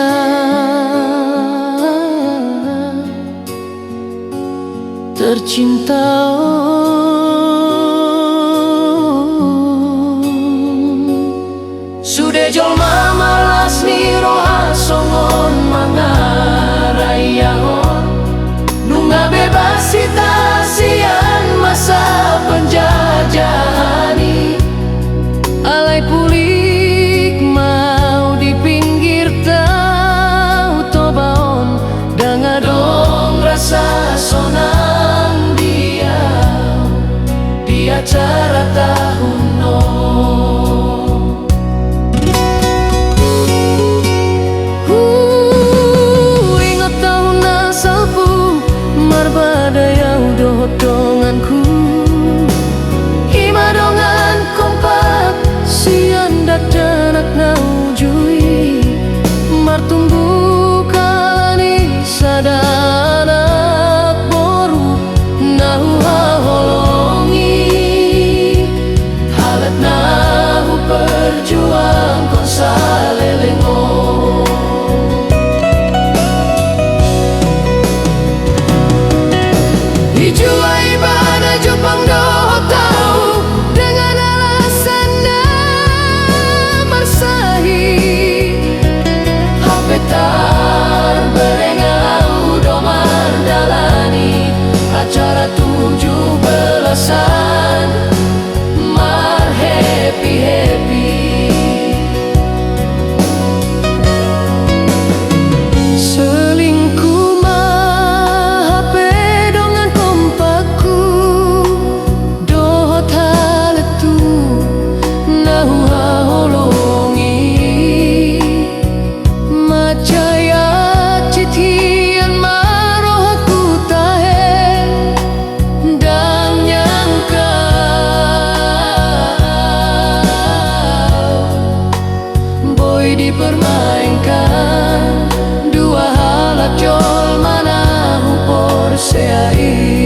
manusia tercinta. Sudah jolma malas ni roha songon mangarayahon nunga bebas sitasian masa penjajahani. Alai pulik mau di pinggir tau tobaon dangadong rasa sonang di acara tahun no. Ingat tahun asalku marbadayau dohodonganku ima dongan kompak sian dadanak naujui martumbu kalani sadanak boru nahu haholongi halat nahu perjuang kon salelengo. Dijuai pada Jepang doh tahu dengan alasan marsahi hapetar berengau domar dalani acara 17-an mar happy selingkuh mah HP dongan kompakku dohot haletu nahu haholongi macaya citian marohaku tahe dang nyangka boy dipermainkan dua halat jol mana hupor seai.